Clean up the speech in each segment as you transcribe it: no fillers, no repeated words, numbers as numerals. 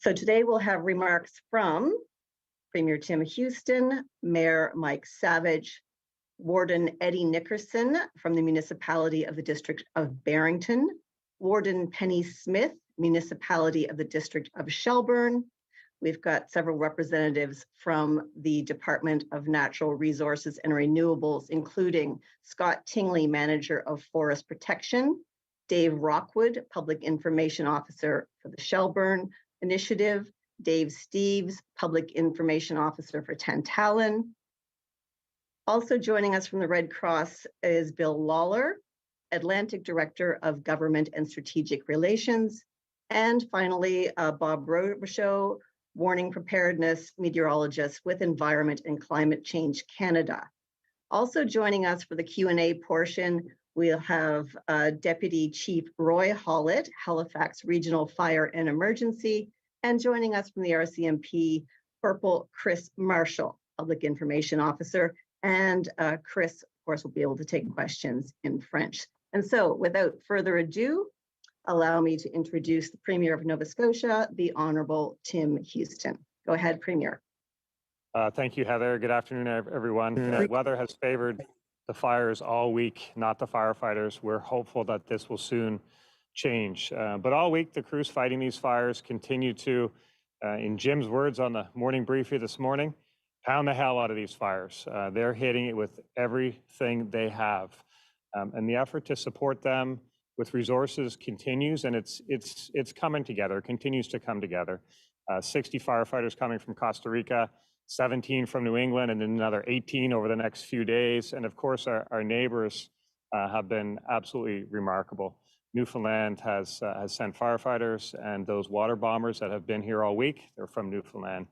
So today we'll have remarks from Premier Tim Houston, Mayor Mike Savage, Warden Eddie Nickerson from the Municipality of the District of Barrington, Warden Penny Smith, Municipality of the District of Shelburne. We've got several representatives from the Department of Natural Resources and Renewables, including Scott Tingley, Manager of Forest Protection, Dave Rockwood, Public Information Officer for the Shelburne Initiative, Dave Steeves, Public Information Officer for Tantallon. Also joining us from the Red Cross is Bill Lawler, Atlantic Director of Government and Strategic Relations. And finally, Bob Robichaud, Warning Preparedness Meteorologist with Environment and Climate Change Canada. Also joining us for the Q&A portion, we'll have Deputy Chief Roy Hollett, Halifax Regional Fire and Emergency, and joining us from the RCMP, Corporal Chris Marshall, Public Information Officer, and Chris, of course, will be able to take questions in French. And so, without further ado, allow me to introduce the Premier of Nova Scotia, the Honourable Tim Houston. Go ahead, Premier. Thank you, Heather. Good afternoon, everyone. Weather has favored the fires all week, not the firefighters. We're hopeful that this will soon change. But all week, the crews fighting these fires continue to, in Jim's words on the morning briefing this morning, pound the hell out of these fires. They're hitting it with everything they have. And the effort to support them with resources continues, and it's coming together, continues to come together. 60 firefighters coming from Costa Rica, 17 from New England, and then another 18 over the next few days. And of course, our neighbors have been absolutely remarkable. Newfoundland has sent firefighters, and those water bombers that have been here all week, they're from Newfoundland.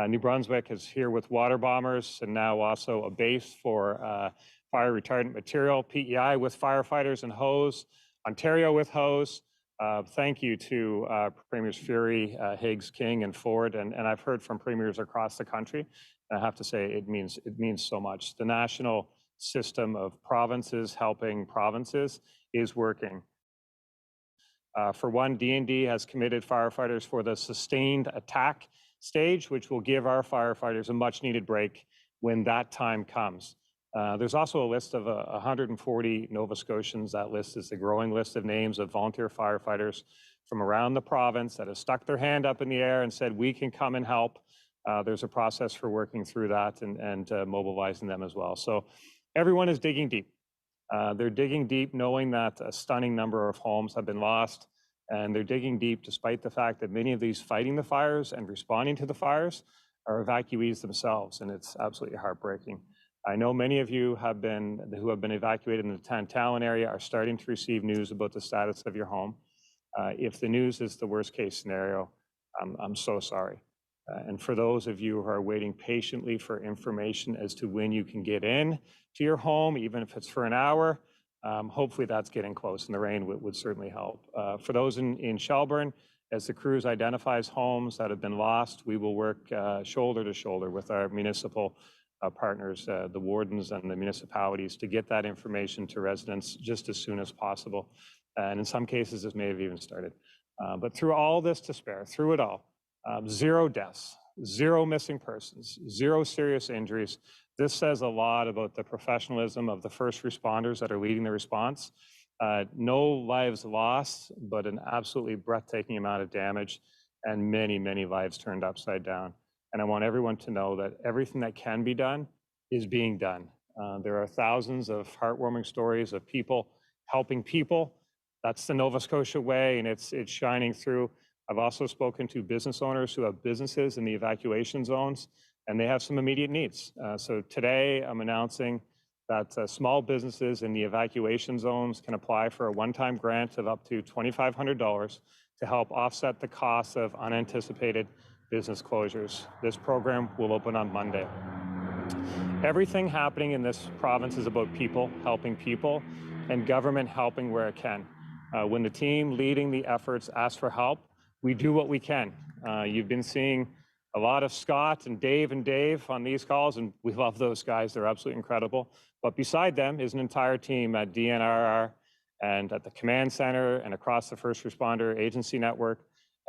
New Brunswick is here with water bombers, and now also a base for fire retardant material, PEI with firefighters and hose, Ontario with hose. Thank you to Premiers Fury, Higgs, King, and Ford, and I've heard from premiers across the country. And I have to say, it means so much. The national system of provinces helping provinces is working. For one, D&D has committed firefighters for the sustained attack stage, which will give our firefighters a much-needed break when that time comes. There's also a list of 140 Nova Scotians. That list is a growing list of names of volunteer firefighters from around the province that have stuck their hand up in the air and said, we can come and help. There's a process for working through that and mobilizing them as well. So everyone is digging deep. They're digging deep knowing that a stunning number of homes have been lost, and they're digging deep despite the fact that many of these fighting the fires and responding to the fires are evacuees themselves, and it's absolutely heartbreaking. I know many of you who have been evacuated in the Tantallon area are starting to receive news about the status of your home. If the news is the worst case scenario, I'm so sorry. And for those of you who are waiting patiently for information as to when you can get in to your home, even if it's for an hour, hopefully that's getting close, and the rain would certainly help. For those in Shelburne, as the crews identifies homes that have been lost, we will work shoulder to shoulder with our municipal partners, the wardens and the municipalities, to get that information to residents just as soon as possible. And in some cases, this may have even started. But through all this despair, through it all, 0 deaths, 0 missing persons, 0 serious injuries. This says a lot about the professionalism of the first responders that are leading the response. No lives lost, but an absolutely breathtaking amount of damage and many, many lives turned upside down. And I want everyone to know that everything that can be done is being done. There are thousands of heartwarming stories of people helping people. That's the Nova Scotia way, and it's shining through. I've also spoken to business owners who have businesses in the evacuation zones, and they have some immediate needs. So today I'm announcing that small businesses in the evacuation zones can apply for a one-time grant of up to $2,500 to help offset the costs of unanticipated business closures. This program will open on Monday. Everything happening in this province is about people, helping people, and government helping where it can. When the team leading the efforts asks for help, we do what we can. You've been seeing a lot of Scott and Dave on these calls, and we love those guys. They're absolutely incredible. But beside them is an entire team at DNRR and at the command center and across the first responder agency network.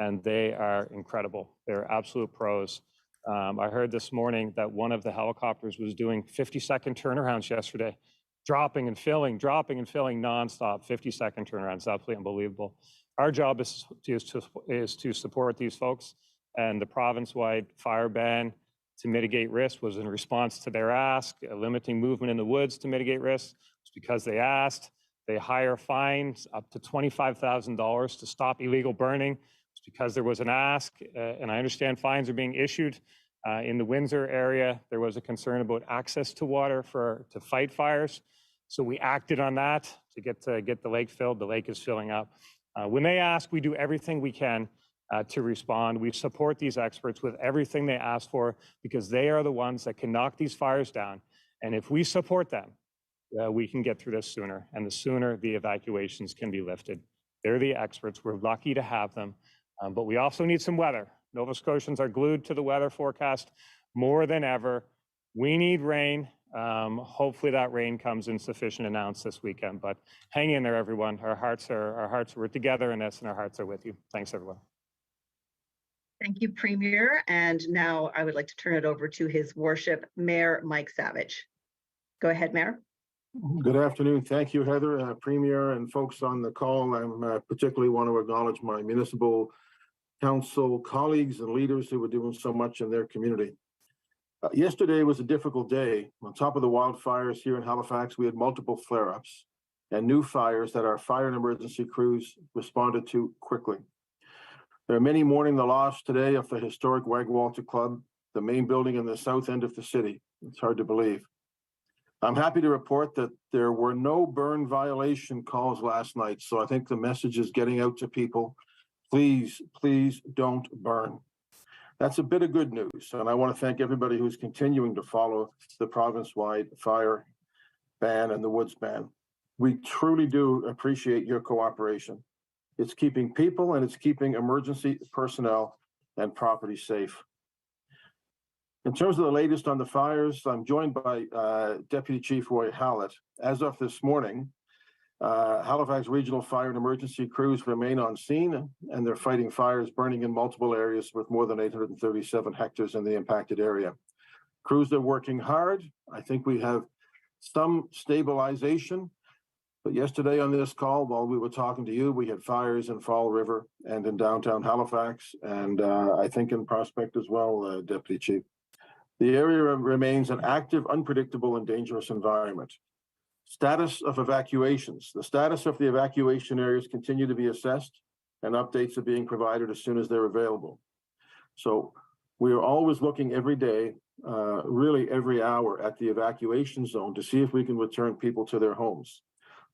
and they are incredible. They're absolute pros. I heard this morning that one of the helicopters was doing 50-second turnarounds yesterday, dropping and filling nonstop, 50-second turnarounds. It's absolutely unbelievable. Our job is to support these folks, and the province-wide fire ban to mitigate risk was in response to their ask, limiting movement in the woods to mitigate risk. It's because they asked. They hire fines up to $25,000 to stop illegal burning. It's because there was an ask, and I understand fines are being issued. In the Windsor area, there was a concern about access to water to fight fires. So we acted on that to get the lake filled. The lake is filling up. When they ask, we do everything we can to respond. We support these experts with everything they ask for because they are the ones that can knock these fires down. And if we support them, we can get through this sooner. And the sooner the evacuations can be lifted. They're the experts. We're lucky to have them. But we also need some weather. Nova Scotians are glued to the weather forecast more than ever. We need rain. Hopefully that rain comes in sufficient amounts this weekend. But hang in there, everyone. We're together in this, and our hearts are with you. Thanks, everyone. Thank you, Premier. And now I would like to turn it over to His Worship, Mayor Mike Savage. Go ahead, Mayor. Good afternoon. Thank you, Heather, Premier, and folks on the call. I particularly want to acknowledge my municipal council colleagues and leaders who are doing so much in their community. Yesterday was a difficult day. On top of the wildfires here in Halifax, we had multiple flare-ups and new fires that our fire and emergency crews responded to quickly. There are many mourning the loss today of the historic Wagwalter Club, the main building in the south end of the city. It's hard to believe. I'm happy to report that there were no burn violation calls last night, so I think the message is getting out to people. Please, please don't burn. That's a bit of good news, and I want to thank everybody who's continuing to follow the province-wide fire ban and the woods ban. We truly do appreciate your cooperation. It's keeping people and it's keeping emergency personnel and property safe. In terms of the latest on the fires, I'm joined by Deputy Chief Roy Hallett. As of this morning, Halifax Regional Fire and Emergency crews remain on scene, and they're fighting fires burning in multiple areas with more than 837 hectares in the impacted area. Crews are working hard. I think we have some stabilization, but yesterday on this call, while we were talking to you, we had fires in Fall River and in downtown Halifax, and I think in Prospect as well, Deputy Chief. The area remains an active, unpredictable, and dangerous environment. Status of evacuations. The status of the evacuation areas continue to be assessed, and updates are being provided as soon as they're available. So we are always looking every day, really every hour, at the evacuation zone to see if we can return people to their homes.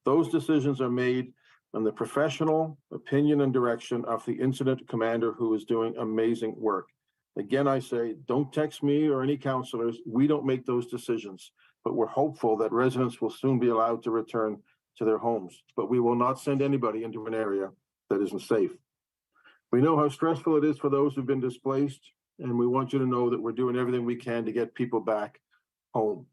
Those decisions are made on the professional opinion and direction of the incident commander, who is doing amazing work. Again, I say, don't text me or any councillors. We don't make those decisions, but we're hopeful that residents will soon be allowed to return to their homes. But we will not send anybody into an area that isn't safe. We know how stressful it is for those who've been displaced, and we want you to know that we're doing everything we can to get people back home.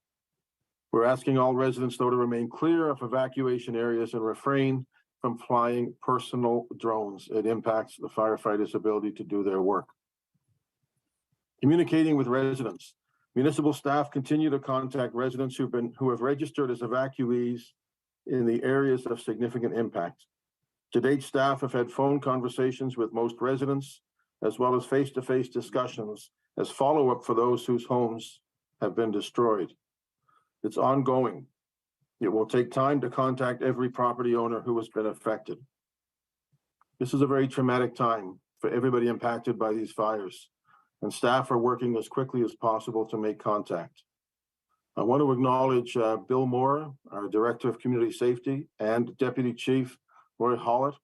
We're asking all residents, though, to remain clear of evacuation areas and refrain from flying personal drones. It impacts the firefighters' ability to do their work. Communicating with residents. Municipal staff continue to contact residents who have registered as evacuees in the areas of significant impact. To date, staff have had phone conversations with most residents, as well as face-to-face discussions as follow-up for those whose homes have been destroyed. It's ongoing. It will take time to contact every property owner who has been affected. This is a very traumatic time for everybody impacted by these fires, and staff are working as quickly as possible to make contact. I want to acknowledge Bill Moore, our Director of Community Safety, and Deputy Chief Roy Hallett,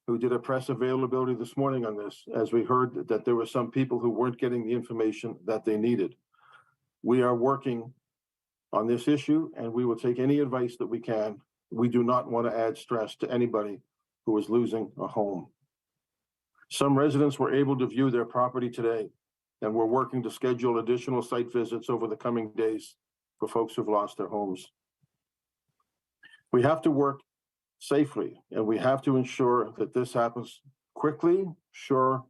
who did a press availability this morning on this, as we heard that there were some people who weren't getting the information that they needed. We are working on this issue, and we will take any advice that we can. We do not want to add stress to anybody who is losing a home. Some residents were able to view their property today, and we're working to schedule additional site visits over the coming days for folks who've lost their homes. We have to work safely, and we have to ensure that this happens quickly, sure,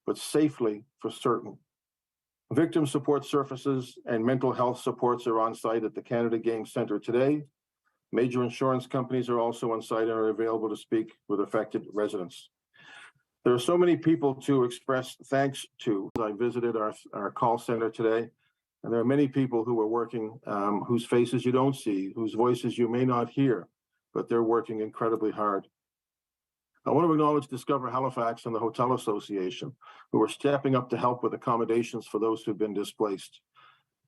but safely for certain. Victim support services and mental health supports are on site at the Canada Game Centre today. Major insurance companies are also on site and are available to speak with affected residents. There are so many people to express thanks to. I visited our call center today, and there are many people who are working, whose faces you don't see, whose voices you may not hear, but they're working incredibly hard. I want to acknowledge Discover Halifax and the Hotel Association, who are stepping up to help with accommodations for those who've been displaced.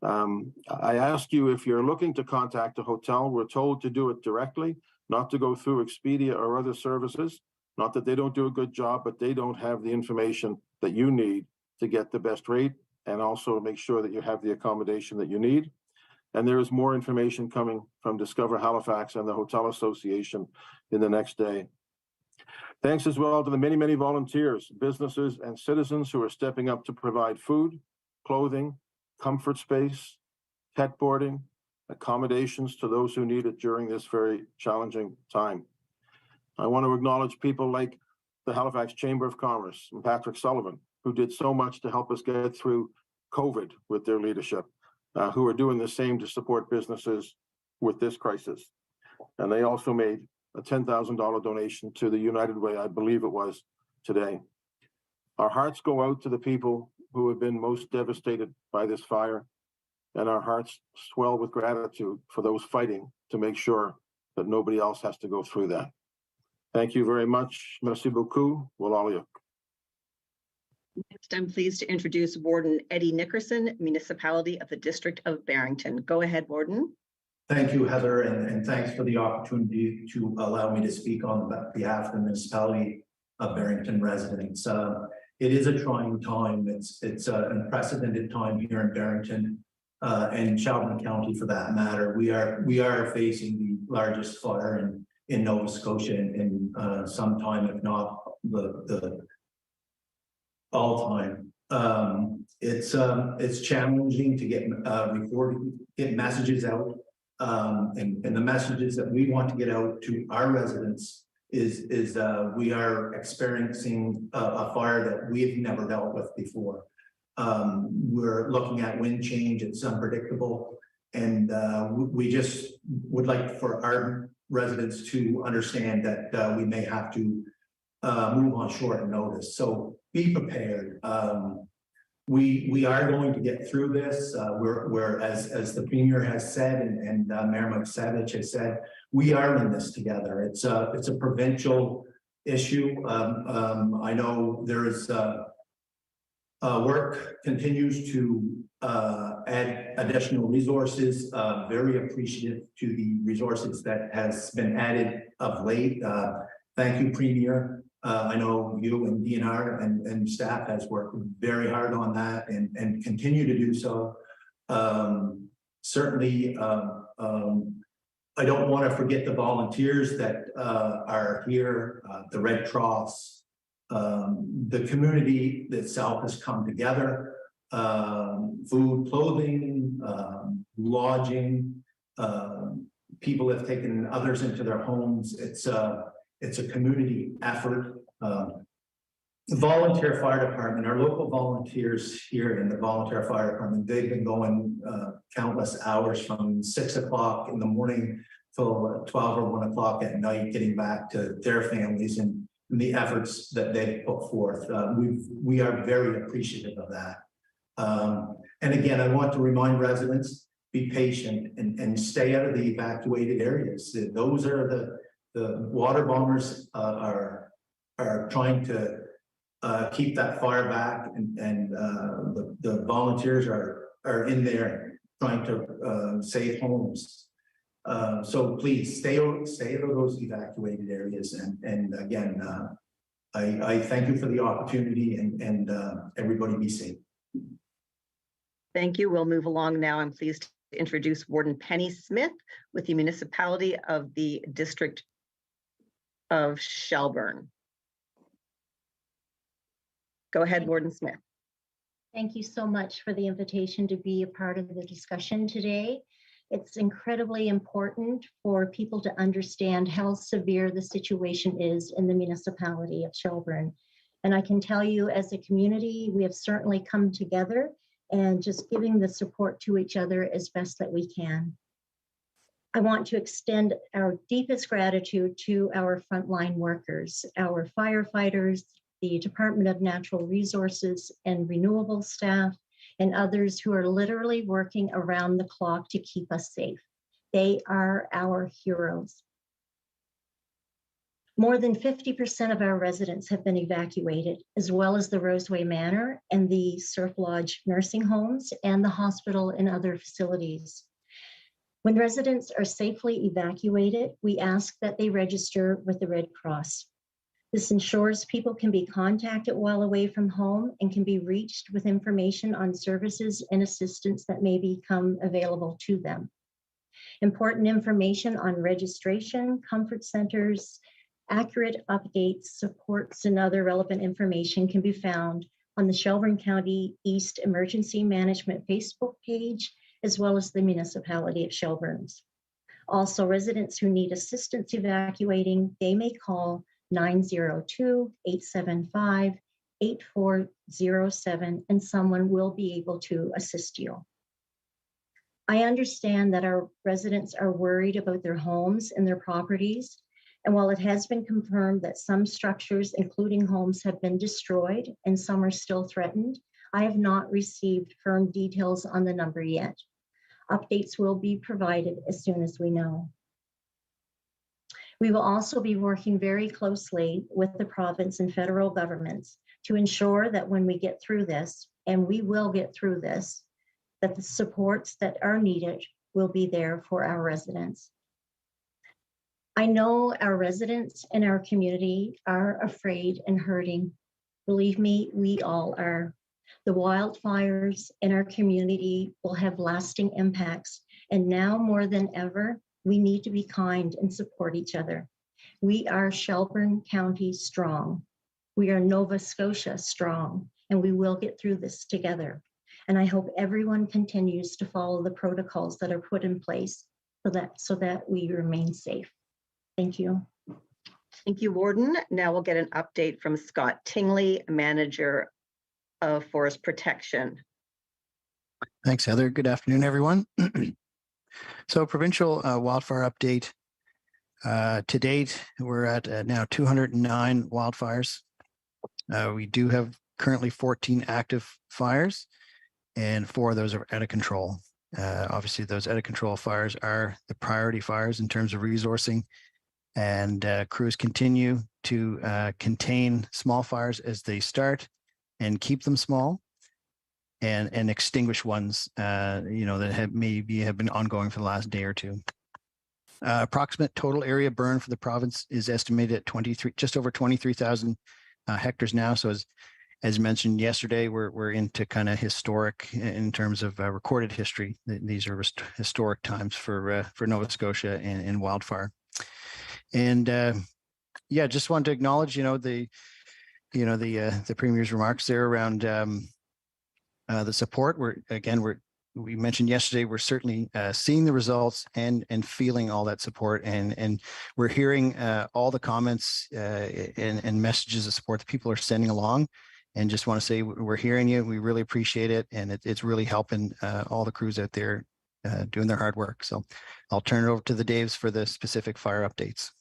I ask you, if you're looking to contact a hotel, we're told to do it directly, not to go through Expedia or other services. Not that they don't do a good job, but they don't have the information that you need to get the best rate and also to make sure that you have the accommodation that you need. And there is more information coming from Discover Halifax and the Hotel Association in the next day. Thanks as well to the many, many volunteers, businesses, and citizens who are stepping up to provide food, clothing, comfort space, pet boarding, accommodations to those who need it during this very challenging time. I want to acknowledge people like the Halifax Chamber of Commerce and Patrick Sullivan, who did so much to help us get through COVID with their leadership, who are doing the same to support businesses with this crisis. And they also made a $10,000 donation to the United Way, I believe it was, today. Our hearts go out to the people who have been most devastated by this fire, and our hearts swell with gratitude for those fighting to make sure that nobody else has to go through that. Thank you very much. Merci beaucoup. Walalia. Next, I'm pleased to introduce Warden Eddie Nickerson, Municipality of the District of Barrington. Go ahead, Warden. Thank you, Heather, and thanks for the opportunity to allow me to speak on behalf of the Municipality of Barrington residents. It is a trying time. It's an unprecedented time here in Barrington and Shelburne County, for that matter. We are facing the largest fire in Nova Scotia in some time, if not the all time. It's challenging to get messages out. And the messages that we want to get out to our residents is we are experiencing a fire that we've never dealt with before. We're looking at wind change, it's unpredictable. And we just would like for our residents to understand that we may have to move on short notice. So be prepared. We are going to get through this. We're as the Premier has said, and Mayor Mike Savage has said, we are in this together. It's a provincial issue. I know there is work continues to add additional resources. Very appreciative to the resources that has been added of late. Thank you, Premier. I know you and DNR and staff has worked very hard on that and continue to do so. Certainly, I don't want to forget the volunteers that are here, the Red Cross, the community itself has come together, food, clothing, lodging, people have taken others into their homes. It's a community effort. The volunteer fire department, our local volunteers here in the volunteer fire department, they've been going countless hours from 6 o'clock in the morning till 12 or 1 o'clock at night, getting back to their families and the efforts that they've put forth. We are very appreciative of that. And again, I want to remind residents, be patient and stay out of the evacuated areas. Those are the water bombers are trying to keep that fire back, and the volunteers are in there trying to save homes. So please stay out of those evacuated areas. And again, I thank you for the opportunity, and everybody be safe. Thank you. We'll move along now. I'm pleased to introduce Warden Penny Smith with the Municipality of the District of Shelburne. Go ahead, Warden Smith. Thank you so much for the invitation to be a part of the discussion today. It's incredibly important for people to understand how severe the situation is in the municipality of Shelburne. And I can tell you, as a community, we have certainly come together and just giving the support to each other as best that we can. I want to extend our deepest gratitude to our frontline workers, our firefighters, the Department of Natural Resources and Renewable staff, and others who are literally working around the clock to keep us safe. They are our heroes. More than 50% of our residents have been evacuated, as well as the Roseway Manor and the Surf Lodge nursing homes and the hospital and other facilities. When residents are safely evacuated, we ask that they register with the Red Cross. This ensures people can be contacted while away from home and can be reached with information on services and assistance that may become available to them. Important information on registration, comfort centers, accurate updates, supports, and other relevant information can be found on the Shelburne County East Emergency Management Facebook page, as well as the Municipality of Shelburne's. Also, residents who need assistance evacuating, they may call 902-875-8407, and someone will be able to assist you. I understand that our residents are worried about their homes and their properties. And while it has been confirmed that some structures, including homes, have been destroyed and some are still threatened, I have not received firm details on the number yet. Updates will be provided as soon as we know. We will also be working very closely with the province and federal governments to ensure that when we get through this, and we will get through this, that the supports that are needed will be there for our residents. I know our residents and our community are afraid and hurting. Believe me, we all are. The wildfires in our community will have lasting impacts, and now more than ever, we need to be kind and support each other. We are Shelburne County strong. We are Nova Scotia strong, and we will get through this together. And I hope everyone continues to follow the protocols that are put in place so that we remain safe. Thank you. Thank you, Warden. Now we'll get an update from Scott Tingley, Manager of Forest Protection. Thanks, Heather. Good afternoon, everyone. So provincial wildfire update. To date, we're at now 209 wildfires. We do have currently 14 active fires, and 4 of those are out of control. Obviously, those out of control fires are the priority fires in terms of resourcing, and crews continue to contain small fires as they start and keep them small, and extinguish ones that have been ongoing for the last day or two. Approximate total area burned for the province is estimated at just over 23,000 hectares now. So as mentioned yesterday, we're into kind of historic in terms of recorded history. These are historic times for Nova Scotia and wildfire. And just wanted to acknowledge the Premier's remarks there around the support. We mentioned yesterday, we're certainly seeing the results and feeling all that support, and we're hearing all the comments and messages of support that people are sending along. And just want to say we're hearing you. We really appreciate it, and it's really helping all the crews out there doing their hard work. So I'll turn it over to the Daves for the specific fire updates.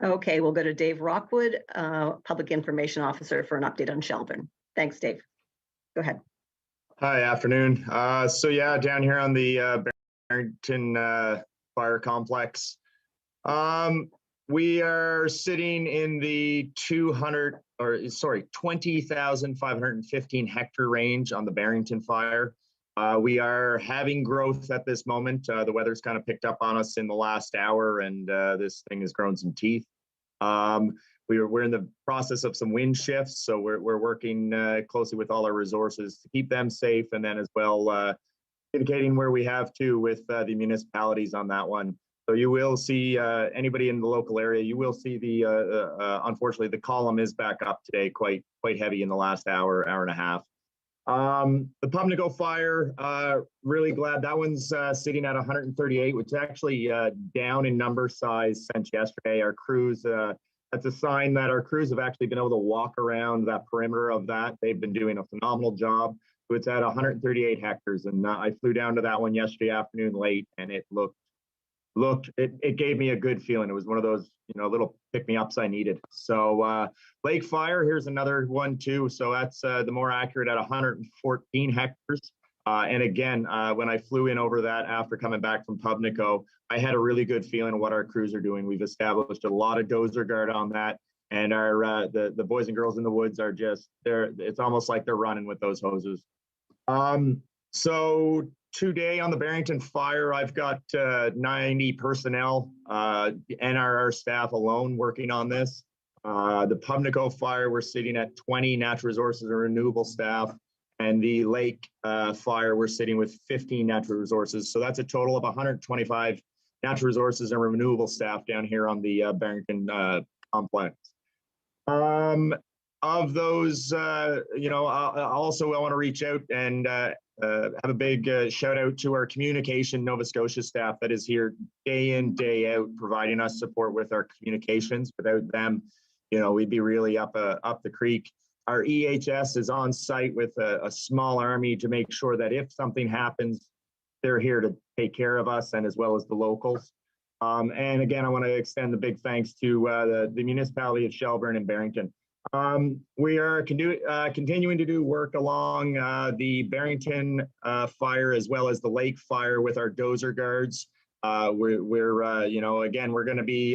Okay, we'll go to Dave Rockwood, Public Information Officer, for an update on Shelburne. Thanks, Dave. Go ahead. Hi, afternoon. Down here on the Barrington Fire Complex, we are sitting in the 20,515 hectare range on the Barrington fire. We are having growth at this moment. The weather's kind of picked up on us in the last hour, and this thing has grown some teeth. We're in the process of some wind shifts, so we're working closely with all our resources to keep them safe, and then as well communicating where we have to with the municipalities on that one. So you will see anybody in the local area. You will see unfortunately the column is back up today, quite heavy in the last hour and a half. The Pumnago fire, really glad that one's sitting at 138, which is actually down in number size since yesterday. Our crews that's a sign that our crews have actually been able to walk around that perimeter of that. They've been doing a phenomenal job. So it's at 138 hectares. And I flew down to that one yesterday afternoon late, and it it gave me a good feeling. It was one of those, little pick-me-ups I needed. So Lake Fire, here's another one too. So that's the more accurate at 114 hectares. And again, when I flew in over that after coming back from Pubnico, I had a really good feeling of what our crews are doing. We've established a lot of dozer guard on that. And our the boys and girls in the woods are just, it's almost like they're running with those hoses. So today on the Barrington fire, I've got 90 personnel, NRR staff alone working on this. The Pubnico fire, we're sitting at 20 natural resources and renewable staff. And the lake fire, we're sitting with 15 natural resources. So that's a total of 125 natural resources and renewable staff down here on the Barrington complex. Of those, also I want to reach out and have a big shout out to our communication Nova Scotia staff that is here day in, day out, providing us support with our communications. Without them, we'd be really up the creek. Our EHS is on site with a small army to make sure that if something happens, they're here to take care of us, and as well as the locals. And again, I want to extend the big thanks to the Municipality of Shelburne and Barrington. We are continuing to do work along the Barrington fire as well as the lake fire with our dozer guards. Again, we're going to be,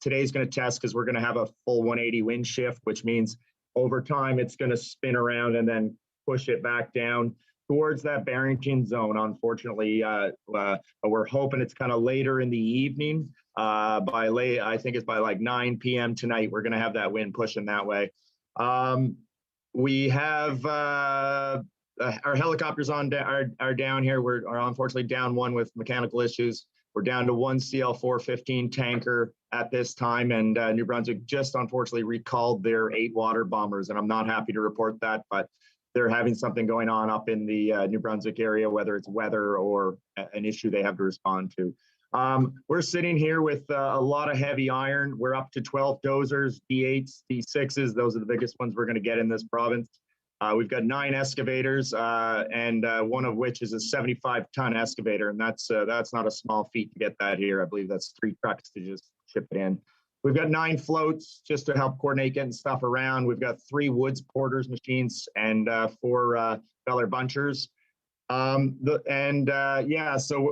today's going to test because we're going to have a full 180 wind shift, which means over time it's going to spin around and then push it back down towards that Barrington zone. Unfortunately, we're hoping it's kind of later in the evening. I think it's by like 9 p.m. tonight, we're going to have that wind pushing that way. We have our helicopters are down here. We're unfortunately down one with mechanical issues. We're down to one CL-415 tanker at this time, and New Brunswick just unfortunately recalled their 8 water bombers, and I'm not happy to report that, but they're having something going on up in the New Brunswick area, whether it's weather or an issue they have to respond to. We're sitting here with a lot of heavy iron. We're up to 12 dozers, D8s, D6s. Those are the biggest ones we're going to get in this province. We've got 9 excavators, and one of which is a 75-ton excavator, and that's not a small feat to get that here. I believe that's 3 trucks to just ship it in. We've got 9 floats just to help coordinate getting stuff around. We've got 3 woods porters machines and 4 feller bunchers. So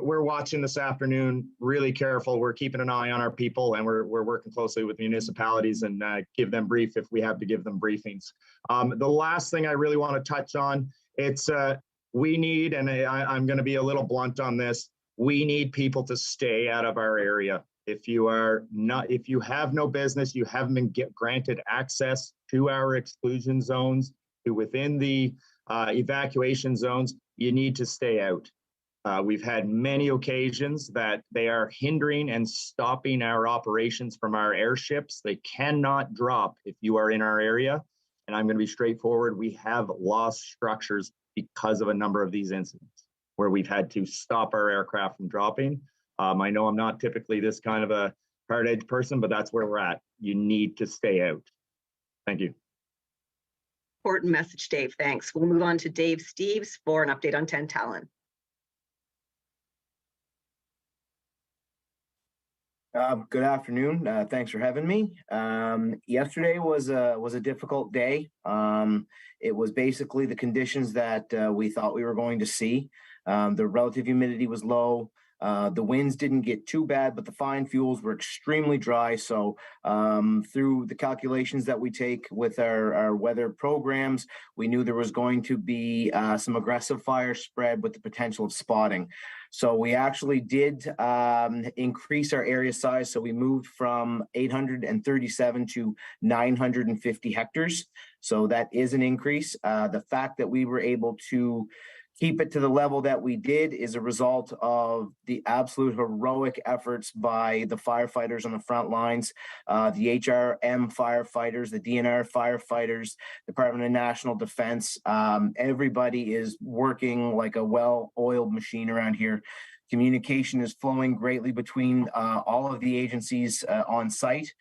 we're watching this afternoon, really careful. We're keeping an eye on our people, and we're working closely with municipalities and give them brief if we have to give them briefings. The last thing I really want to touch on, it's we need, and I'm going to be a little blunt on this, we need people to stay out of our area. If you have no business, you haven't been granted access to our exclusion zones, to within the evacuation zones, you need to stay out. We've had many occasions that they are hindering and stopping our operations from our airships. They cannot drop if you are in our area. And I'm going to be straightforward. We have lost structures because of a number of these incidents where we've had to stop our aircraft from dropping. I know I'm not typically this kind of a hard-edge person, but that's where we're at. You need to stay out. Thank you. Important message, Dave. Thanks. We'll move on to Dave Steeves for an update on Tantallon. Good afternoon. Thanks for having me. Yesterday was a difficult day. It was basically the conditions that we thought we were going to see. The relative humidity was low. The winds didn't get too bad, but the fine fuels were extremely dry. So through the calculations that we take with our weather programs, we knew there was going to be some aggressive fire spread with the potential of spotting. So we actually did increase our area size. So we moved from 837 to 950 hectares. So that is an increase. The fact that we were able to keep it to the level that we did is a result of the absolute heroic efforts by the firefighters on the front lines, the HRM firefighters, the DNR firefighters, Department of National Defense. Everybody is working like a well-oiled machine around here Communication is flowing greatly between all of the agencies on site.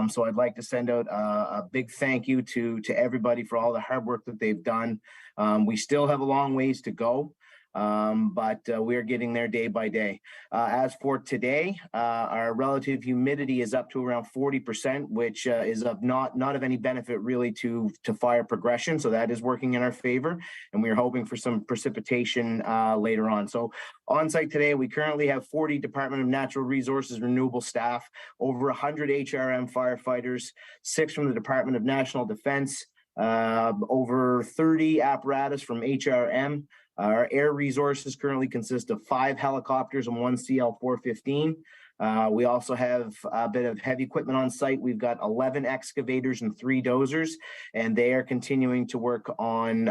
So I'd like to send out a big thank you to everybody for all the hard work that they've done. We still have a long ways to go. But we're getting there day by day. As for today, our relative humidity is up to around 40%, which is of not of any benefit really to fire progression. So that is working in our favor, and we're hoping for some precipitation later on. So on site today, we currently have 40 Department of Natural Resources renewable staff, over 100 HRM firefighters, 6 from the Department of National Defense, over 30 apparatus from HRM. Our air resources currently consist of 5 helicopters and 1 CL-415. We also have a bit of heavy equipment on site. We've got 11 excavators and 3 dozers, and they are continuing to work on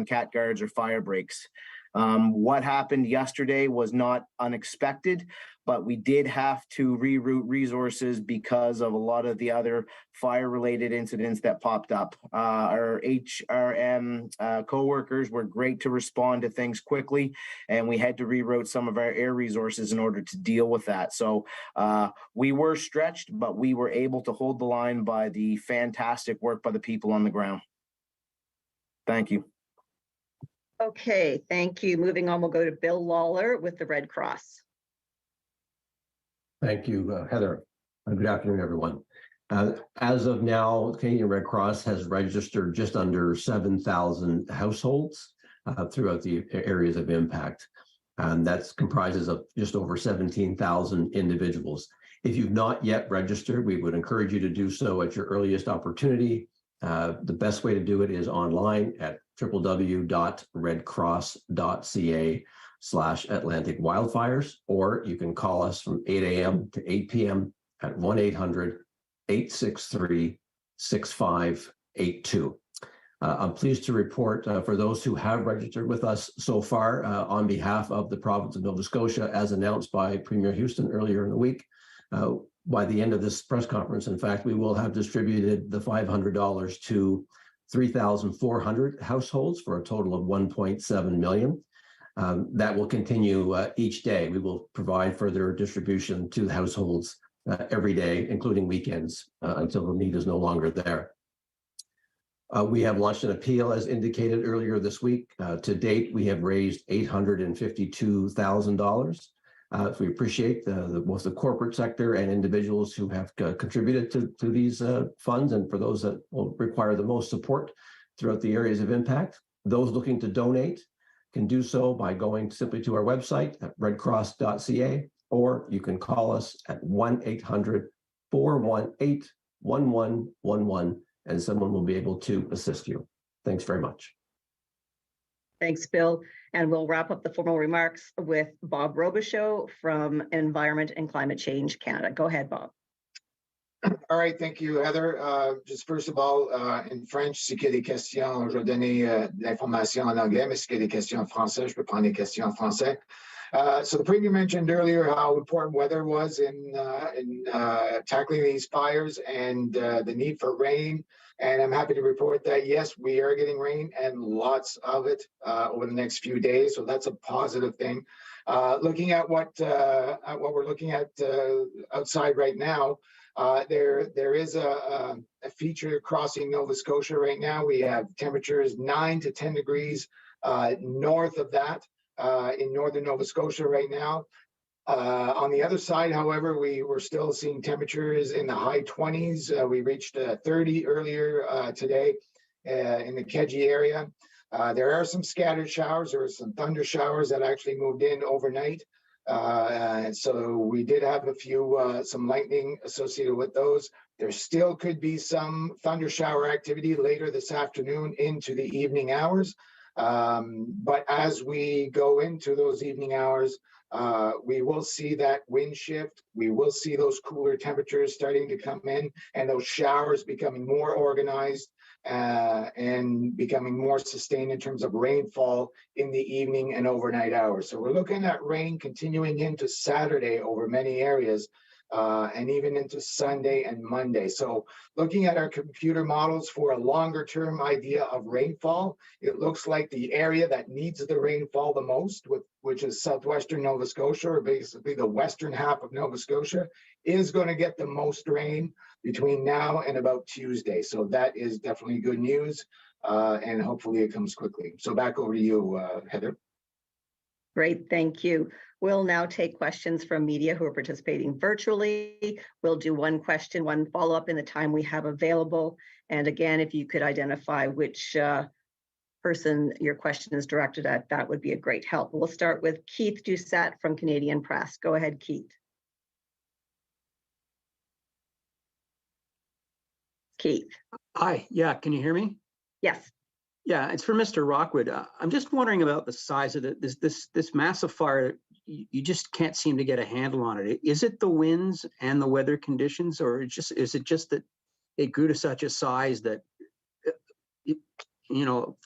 cat guards or fire breaks. What happened yesterday was not unexpected, but we did have to reroute resources because of a lot of the other fire-related incidents that popped up. Our HRM co-workers were great to respond to things quickly, and we had to reroute some of our air resources in order to deal with that. So we were stretched, but we were able to hold the line by the fantastic work by the people on the ground. Thank you. Okay, thank you. Moving on, we'll go to Bill Lawler with the Red Cross. Thank you, Heather. Good afternoon, everyone. As of now, Canadian Red Cross has registered just under 7,000 households throughout the areas of impact. And that comprises of just over 17,000 individuals. If you've not yet registered, we would encourage you to do so at your earliest opportunity. The best way to do it is online at www.redcross.ca/Atlantic wildfires, or you can call us from 8 a.m. to 8 p.m. at 1-800-863-6582. I'm pleased to report for those who have registered with us so far on behalf of the province of Nova Scotia, as announced by Premier Houston earlier in the week. By the end of this press conference, in fact, we will have distributed the $500 to 3,400 households for a total of 1.7 million. That will continue each day. We will provide further distribution to the households every day, including weekends, until the need is no longer there. We have launched an appeal, as indicated earlier this week. To date, we have raised $852,000. We appreciate both the corporate sector and individuals who have contributed to these funds, and for those that will require the most support throughout the areas of impact. Those looking to donate can do so by going simply to our website at redcross.ca, or you can call us at 1-800-418-1111, and someone will be able to assist you. Thanks very much. Thanks, Bill. And we'll wrap up the formal remarks with Bob Robichaud from Environment and Climate Change Canada. Go ahead, Bob. All right, thank you, Heather. Just first of all, in French, si qu'il y a des questions, je vais donner l'information en anglais, mais si qu'il y a des questions en français, je peux prendre des questions en français. So the Premier mentioned earlier how important weather was in tackling these fires and the need for rain. And I'm happy to report that, yes, we are getting rain and lots of it over the next few days. So that's a positive thing. Looking at what we're looking at outside right now, there is a feature crossing Nova Scotia right now. We have temperatures 9 to 10 degrees north of that in northern Nova Scotia right now. On the other side, however, we were still seeing temperatures in the high 20s. We reached 30 earlier today in the Kedgie area. There are some scattered showers. There were some thunder showers that actually moved in overnight. So we did have a few, some lightning associated with those. There still could be some thunder shower activity later this afternoon into the evening hours. But as we go into those evening hours, we will see that wind shift. We will see those cooler temperatures starting to come in, and those showers becoming more organized and becoming more sustained in terms of rainfall in the evening and overnight hours. So we're looking at rain continuing into Saturday over many areas, and even into Sunday and Monday. So looking at our computer models for a longer term idea of rainfall, it looks like the area that needs the rainfall the most, with which is southwestern Nova Scotia, or basically the western half of Nova Scotia, is going to get the most rain between now and about Tuesday. So that is definitely good news, and hopefully it comes quickly. So back over to you, Heather. Great, thank you. We'll now take questions from media who are participating virtually. We'll do one question, one follow-up in the time we have available. And again, if you could identify which person your question is directed at, that would be a great help. We'll start with Keith Doucette from Canadian Press. Go ahead, Keith. Keith. Hi, yeah, can you hear me? Yes. Yeah, it's for Mr. Rockwood. I'm just wondering about the size of this massive fire. You just can't seem to get a handle on it. Is it the winds and the weather conditions, or is it just that it grew to such a size that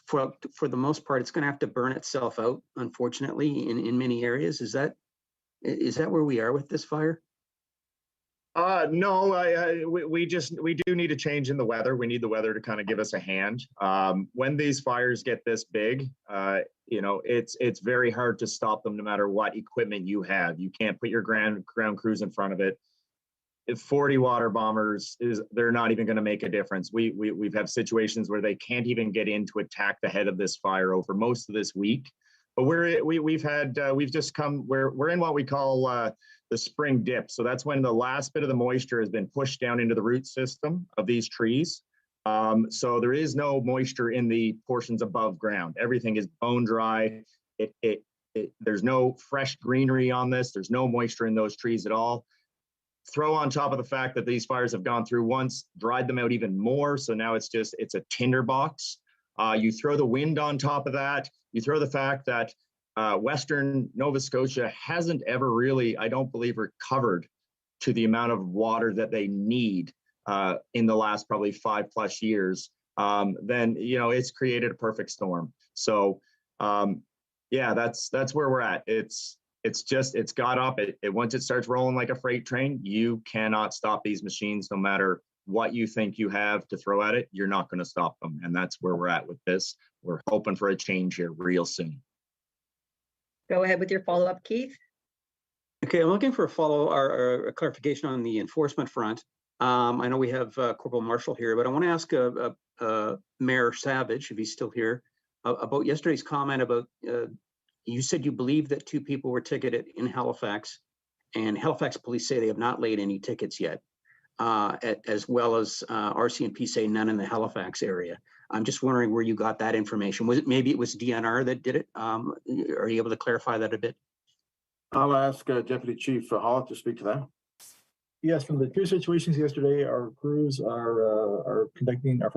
for the most part it's going to have to burn itself out, unfortunately, in many areas? Is that where we are with this fire? No, we do need a change in the weather. We need the weather to kind of give us a hand. When these fires get this big, it's very hard to stop them no matter what equipment you have. You can't put your ground crews in front of it. If 40 water bombers, they're not even going to make a difference. We've had situations where they can't even get in to attack the head of this fire over most we're in what we call the spring dip. So that's when the last bit of the moisture has been pushed down into the root system of these trees. So there is no moisture in the portions above ground. Everything is bone dry. There's no fresh greenery on this. There's no moisture in those trees at all. Throw on top of the fact that these fires have gone through once, dried them out even more. So now it's a tinderbox. You throw the wind on top of that. You throw the fact that Western Nova Scotia hasn't ever really, I don't believe, recovered to the amount of water that they need in the last probably 5+ years. Then it's created a perfect storm. So that's where we're at. It's got up. Once it starts rolling like a freight train, you cannot stop these machines, no matter what you think you have to throw at it. You're not going to stop them, and that's where we're at with this. We're hoping for a change here real soon. Go ahead with your follow-up, Keith. Okay, I'm looking for a clarification on the enforcement front. I know we have Corporal Marshall here, but I want to ask Mayor Savage, if he's still here, about yesterday's comment about you said you believe that 2 people were ticketed in Halifax, and Halifax police say they have not laid any tickets yet, as well as RCMP say none in the Halifax area. I'm just wondering where you got that information. Maybe it was DNR that did it? Are you able to clarify that a bit? I'll ask Deputy Chief Hollick to speak to that. Yes, from the 2 situations yesterday, our fire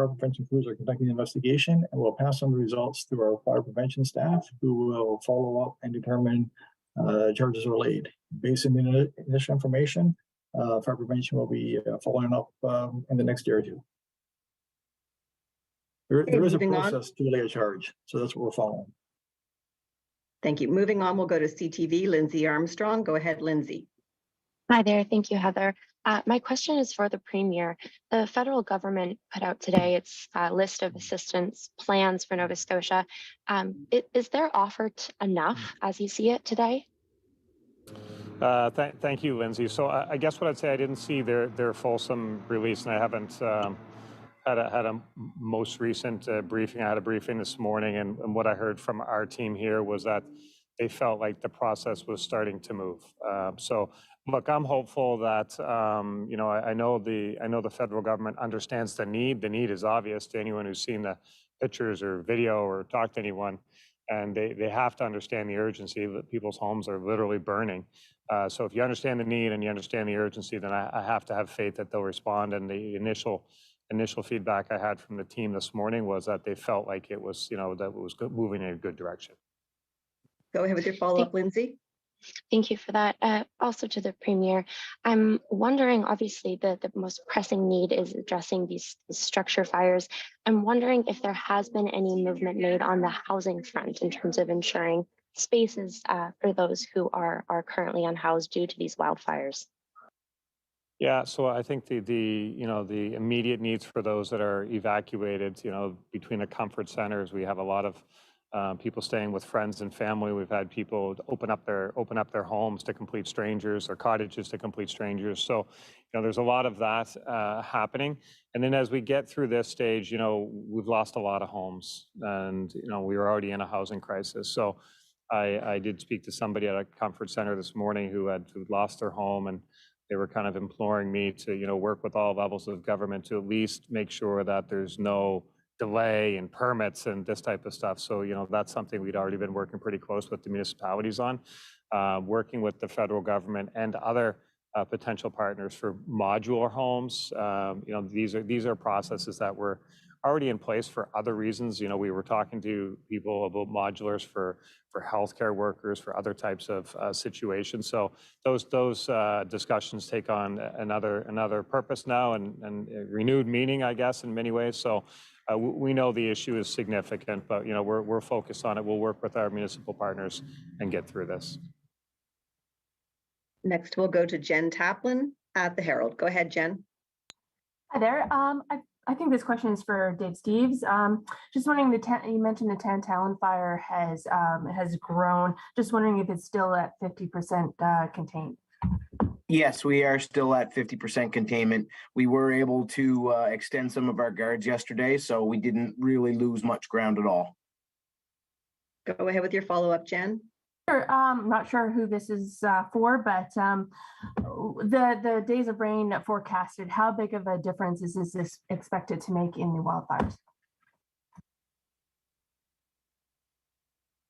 prevention crews are conducting an investigation, and we'll pass on the results to our fire prevention staff, who will follow up and determine charges are laid. Based on the initial information, fire prevention will be following up in the next day or 2. There is a process to lay a charge, so that's what we're following. Thank you. Moving on, we'll go to CTV. Lindsay Armstrong. Go ahead, Lindsay. Hi there. Thank you, Heather. My question is for the Premier. The federal government put out today its list of assistance plans for Nova Scotia. Is their offer enough as you see it today? Thank you, Lindsay. So I guess what I'd say, I didn't see their fulsome release, and I haven't had a most recent briefing. I had a briefing this morning, and what I heard from our team here was that they felt like the process was starting to move. So look, I'm hopeful that I know the federal government understands the need. The need is obvious to anyone who's seen the pictures or video or talked to anyone, and they have to understand the urgency that people's homes are literally burning. So if you understand the need and you understand the urgency, then I have to have faith that they'll respond. And the initial feedback I had from the team this morning was that they felt like it was, that it was moving in a good direction. Go ahead with your follow-up, Lindsay. Thank you for that. Also to the Premier, I'm wondering, obviously the most pressing need is addressing these structure fires. I'm wondering if there has been any movement made on the housing front in terms of ensuring spaces for those who are currently unhoused due to these wildfires. Yeah, so I think the immediate needs for those that are evacuated, between the comfort centers, we have a lot of people staying with friends and family. We've had people open up their homes to complete strangers or cottages to complete strangers. So, there's a lot of that happening. And then as we get through this stage, we've lost a lot of homes, and we were already in a housing crisis. So, I did speak to somebody at a comfort center this morning who had lost their home, and they were kind of imploring me to work with all levels of government to at least make sure that there's no delay in permits and this type of stuff. So, that's something we'd already been working pretty close with the municipalities on, working with the federal government and other potential partners for modular homes. These are processes that were already in place for other reasons. We were talking to people about modulars for healthcare workers, for other types of situations. So those discussions take on another purpose now and renewed meaning, I guess, in many ways. So we know the issue is significant, but we're focused on it. We'll work with our municipal partners and get through this. Next, we'll go to Jen Taplin at the Herald. Go ahead, Jen. Hi there. I think this question is for Dave Steeves. Just wondering, you mentioned the Tantallon fire has grown. Just wondering if it's still at 50% contained. Yes, we are still at 50% containment. We were able to extend some of our guards yesterday, so we didn't really lose much ground at all. Go ahead with your follow-up, Jen. Sure. I'm not sure who this is for, but the days of rain forecasted, how big of a difference is this expected to make in the wildfires?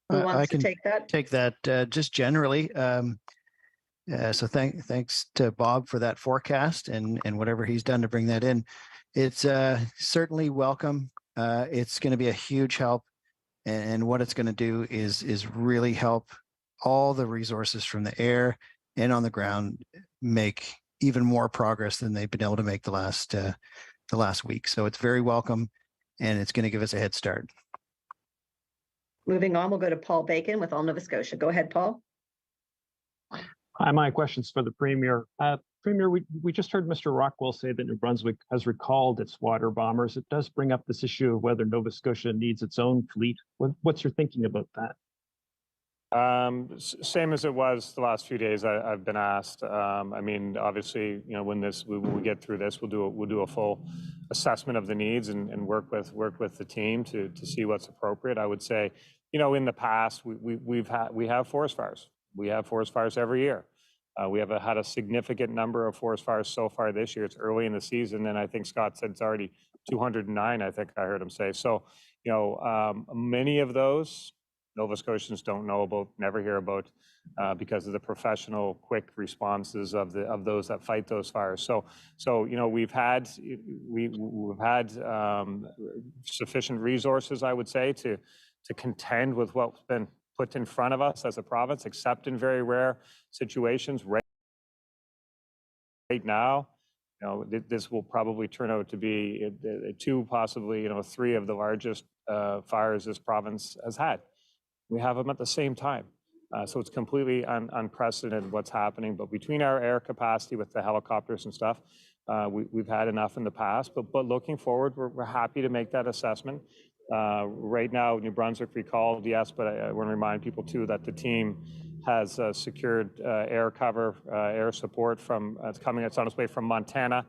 Who wants I can to take that? Take that just generally. So thanks to Bob for that forecast and whatever he's done to bring that in. It's certainly welcome. It's going to be a huge help. And what it's going to do is really help all the resources from the air and on the ground make even more progress than they've been able to make the last week. So it's very welcome, and it's going to give us a head start. Moving on, we'll go to Paul Bacon with All Nova Scotia. Go ahead, Paul. Hi, my question's for the Premier. Premier, we just heard Mr. Rockwell say that New Brunswick has recalled its water bombers. It does bring up this issue of whether Nova Scotia needs its own fleet. What's your thinking about that? Same as it was the last few days. I've been asked. I mean, obviously, when we get through this, we'll do a full assessment of the needs and work with the team to see what's appropriate. I would say, in the past, we have forest fires. We have forest fires every year. We have had a significant number of forest fires so far this year. It's early in the season, and I think Scott said it's already 209. I think I heard him say. So, many of those Nova Scotians don't know about, never hear about, because of the professional, quick responses of those that fight those fires. So we've had sufficient resources, I would say, to contend with what's been put in front of us as a province, except in very rare situations. Right now, this will probably turn out to be two, possibly, three of the largest fires this province has had. We have them at the same time. So it's completely unprecedented what's happening. But between our air capacity with the helicopters and stuff, we've had enough in the past. But looking forward, we're happy to make that assessment. Right now, New Brunswick recalled, yes, but I want to remind people too that the team has secured air cover, air support from it's on its way from Montana.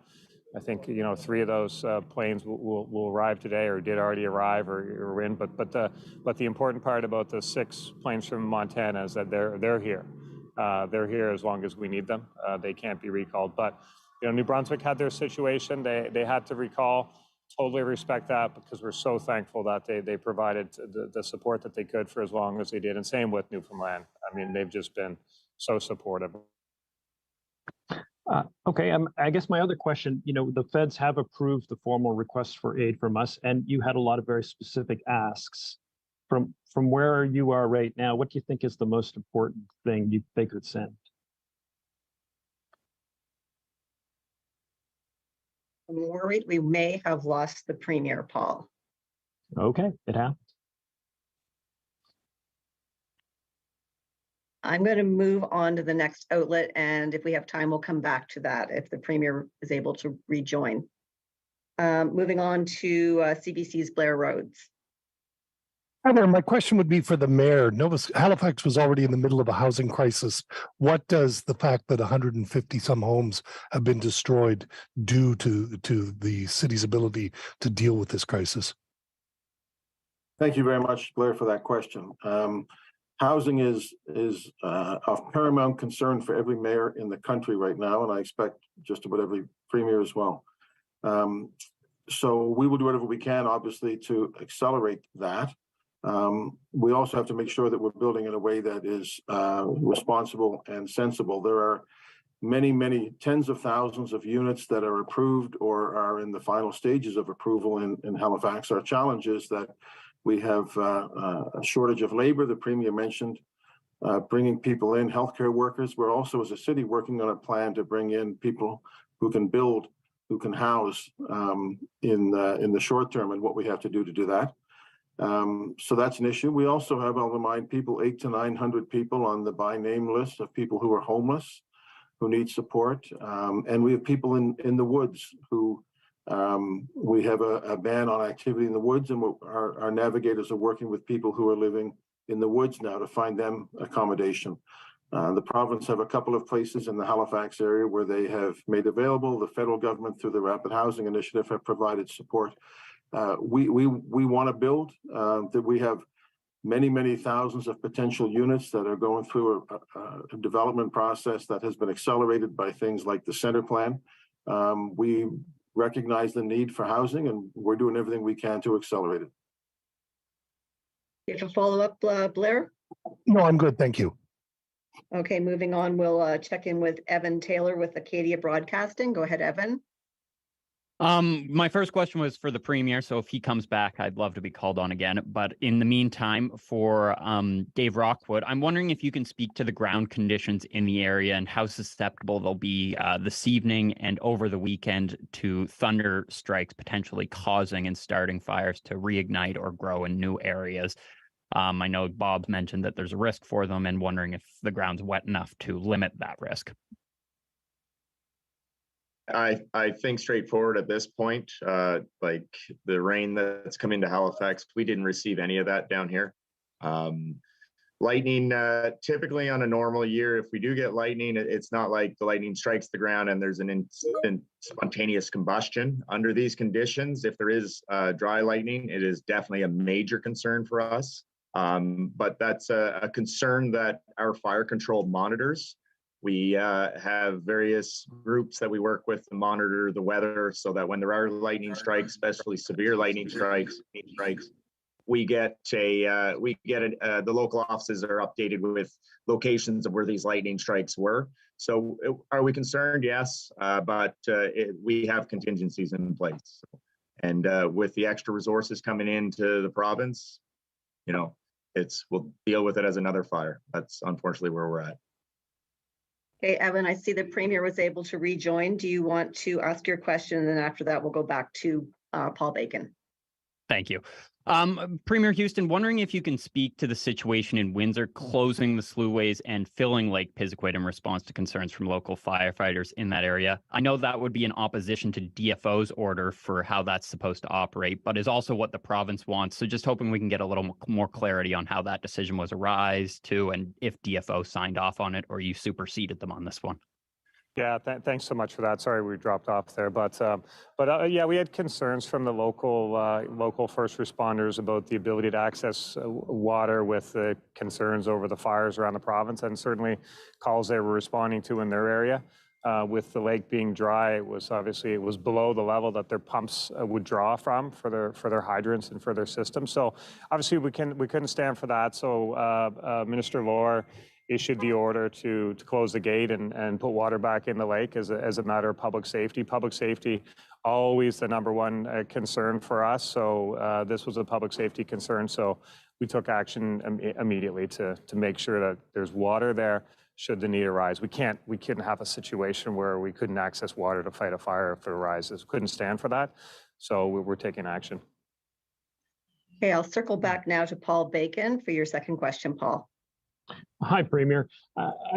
I think 3 of those planes will arrive today, or did already arrive, or are in. But the important part about the 6 planes from Montana is that they're here. They're here as long as we need them. They can't be recalled. But New Brunswick had their situation. They had to recall. Totally respect that, because we're so thankful that they provided the support that they could for as long as they did. And same with Newfoundland. I mean, they've just been so supportive. Okay, I guess my other question, the feds have approved the formal request for aid from us, and you had a lot of very specific asks. From where you are right now, what do you think is the most important thing they could send? I'm worried we may have lost the Premier, Paul. Okay, it happened. I'm going to move on to the next outlet, and if we have time, we'll come back to that if the Premier is able to rejoin. Moving on to CBC's Blair Rhodes. Hi there. My question would be for the mayor. Halifax was already in the middle of a housing crisis. What does the fact that 150 some homes have been destroyed do to the city's ability to deal with this crisis? Thank you very much, Blair, for that question. Housing is of paramount concern for every mayor in the country right now, and I expect just about every premier as well. So we will do whatever we can, obviously, to accelerate that. We also have to make sure that we're building in a way that is responsible and sensible. There are many tens of thousands of units that are approved or are in the final stages of approval in Halifax. Our challenge is that we have a shortage of labor. The Premier mentioned bringing people in, healthcare workers. We're also, as a city, working on a plan to bring in people who can build, who can house in the short term, and what we have to do that. So that's an issue. We also have, I'll remind people, 800 to 900 people on the by name list of people who are homeless, who need support. And we have people in the woods who we have a ban on activity in the woods, and our navigators are working with people who are living in the woods now to find them accommodation. The province have a couple of places in the Halifax-area where they have made available. The federal government, through the Rapid Housing Initiative, have provided support. We want to build. That we have many thousands of potential units that are going through a development process that has been accelerated by things like the Center Plan. We recognize the need for housing, and we're doing everything we can to accelerate it. You have a follow-up, Blair? No, I'm good. Thank you. Okay, moving on, we'll check in with Evan Taylor with Acadia Broadcasting. Go ahead, Evan. My first question was for the Premier, so if he comes back, I'd love to be called on again. But in the meantime, for Dave Rockwood, I'm wondering if you can speak to the ground conditions in the area and how susceptible they'll be this evening and over the weekend to thunder strikes potentially causing and starting fires to reignite or grow in new areas. I know Bob mentioned that there's a risk for them, and wondering if the ground's wet enough to limit that risk. I think straightforward at this point, like the rain that's come into Halifax, we didn't receive any of that down here. Lightning, typically on a normal year, if we do get lightning, it's not like the lightning strikes the ground and there's an instant spontaneous combustion. Under these conditions, if there is dry lightning, it is definitely a major concern for us. But that's a concern that our fire control monitors. We have various groups that we work with to monitor the weather so that when there are lightning strikes, especially severe lightning strikes, we get the local offices are updated with locations of where these lightning strikes were. So are we concerned? Yes, but we have contingencies in place. And with the extra resources coming into the province, you know, we'll deal with it as another fire. That's unfortunately where we're at. Okay, Evan, I see the Premier was able to rejoin. Do you want to ask your question? And then after that, we'll go back to Paul Bacon. Thank you. Premier Houston, wondering if you can speak to the situation in Windsor closing the sluways and filling Lake Pisiquid in response to concerns from local firefighters in that area. I know that would be in opposition to DFO's order for how that's supposed to operate, but is also what the province wants. So just hoping we can get a little more clarity on how that decision was arised to, and if DFO signed off on it or you superseded them on this one. Yeah, thanks so much for that. Sorry we dropped off there, but yeah, we had concerns from the local first responders about the ability to access water with the concerns over the fires around the province, and certainly calls they were responding to in their area. With the lake being dry, it was below the level that their pumps would draw from for their hydrants and for their system. So obviously we couldn't stand for that. So Minister Lohr issued the order to close the gate and put water back in the lake as a matter of public safety. Public safety, always the number one concern for us. So this was a public safety concern. So we took action immediately to make sure that there's water there should the need arise. We couldn't have a situation where we couldn't access water to fight a fire if it arises. Couldn't stand for that. So we're taking action. Okay, I'll circle back now to Paul Bacon for your second question, Paul. Hi, Premier.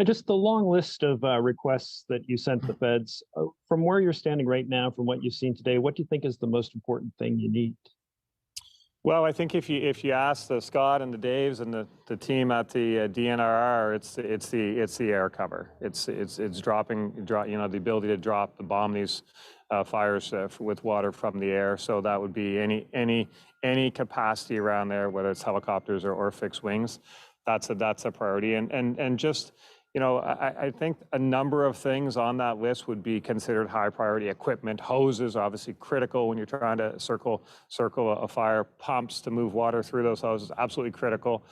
Just the long list of requests that you sent the feds. From where you're standing right now, from what you've seen today, what do you think is the most important thing you need? Well, I think if you ask the Scott and the Daves and the team at the DNRR, it's the air cover. It's dropping you know, the ability to bomb these fires with water from the air. So that would be any capacity around there, whether it's helicopters or fixed wings. That's a priority. And just, you know, I think a number of things on that list would be considered high priority. Equipment, hoses, obviously critical when you're trying to circle a fire. Pumps to move water through those hoses, absolutely critical.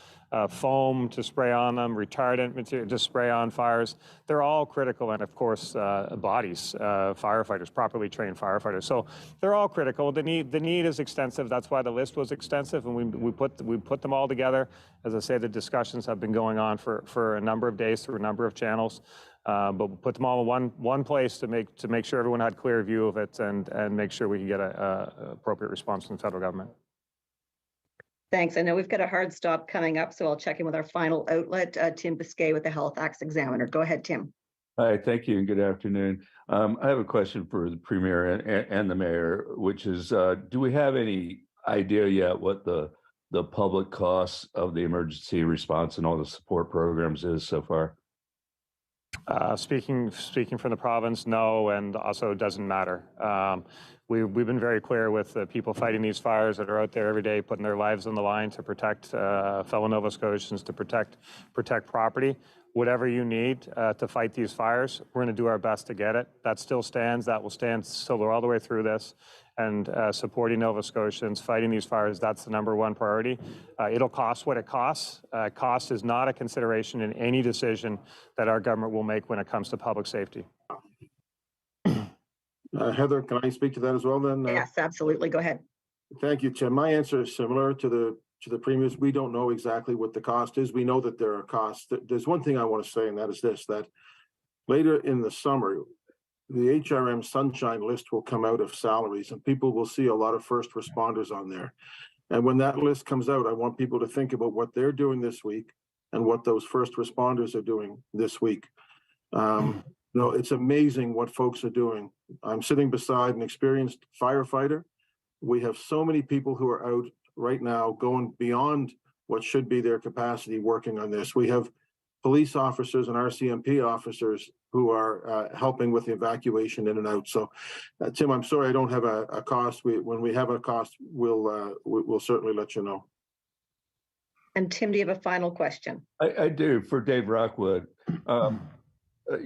Foam to spray on them, retardant material to spray on fires. They're all critical. And of course, bodies, firefighters, properly trained firefighters. So they're all critical. The need is extensive. That's why the list was extensive, and we put them all together. As I say, the discussions have been going on for a number of days through a number of channels. But we put them all in one place to make sure everyone had clear view of it and make sure we can get a appropriate response from the federal government. Thanks. I know we've got a hard stop coming up, so I'll check in with our final outlet, Tim Biscay with the Halifax Examiner. Go ahead, Tim. Hi, thank you and good afternoon. I have a question for the Premier and the Mayor, which is, do we have any idea yet what the public costs of the emergency response and all the support programs is so far? Speaking from the province, no, and also it doesn't matter. We've been very clear with the people fighting these fires that are out there every day, putting their lives on the line to protect fellow Nova Scotians, to protect property. Whatever you need to fight these fires, we're going to do our best to get it. That still stands. That will stand still all the way through this. And supporting Nova Scotians, fighting these fires, that's the #1 priority. It'll cost what it costs. Cost is not a consideration in any decision that our government will make when it comes to public safety. Heather, can I speak to that as well then? Yes, absolutely. Go ahead. Thank you, Tim. My answer is similar to the Premier's. We don't know exactly what the cost is. We know that there are costs. There's one thing I want to say, and that is this, that later in the summer, the HRM Sunshine list will come out of salaries, and people will see a lot of first responders on there. And when that list comes out, I want people to think about what they're doing this week and what those first responders are doing this week. No, it's amazing what folks are doing. I'm sitting beside an experienced firefighter. We have so many people who are out right now going beyond what should be their capacity working on this. We have police officers and RCMP officers who are helping with the evacuation in and out. So, Tim, I'm sorry I don't have a cost. When we have a cost, we'll certainly let you know. And Tim, do you have a final question? I do, for Dave Rockwood.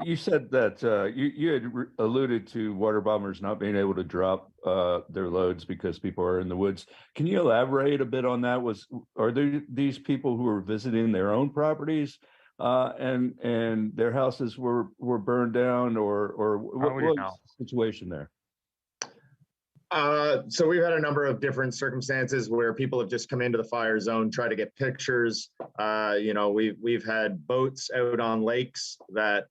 You said that you had alluded to water bombers not being able to drop their loads because people are in the woods. Can you elaborate a bit on that? Are there these people who are visiting their own properties and their houses were burned down, or what was the situation there? So we've had a number of different circumstances where people have just come into the fire zone, try to get pictures. You know, we've had boats out on lakes that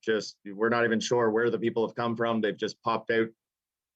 just, we're not even sure where the people have come from. They've just popped out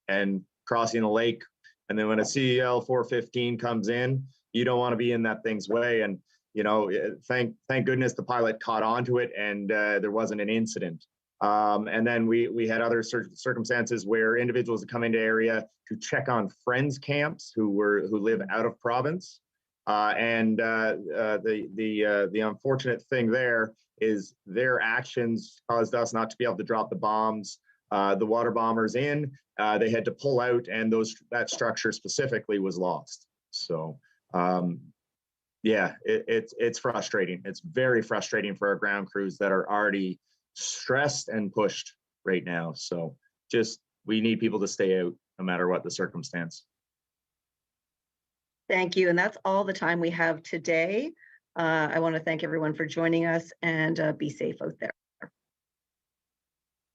and crossing a lake. And then when a CEL 415 comes in, you don't want to be in that thing's way. And, you know, thank goodness the pilot caught onto it and there wasn't an incident. And then we had other circumstances where individuals have come into area to check on friends camps who live out of province. And the unfortunate thing there is their actions caused us not to be able to drop the bombs. The water bombers in, they had to pull out, and that structure specifically was lost. So yeah, it's frustrating. It's very frustrating for our ground crews that are already stressed and pushed right now. So we need people to stay out no matter what the circumstance. Thank you. And that's all the time we have today. I want to thank everyone for joining us, and be safe out there.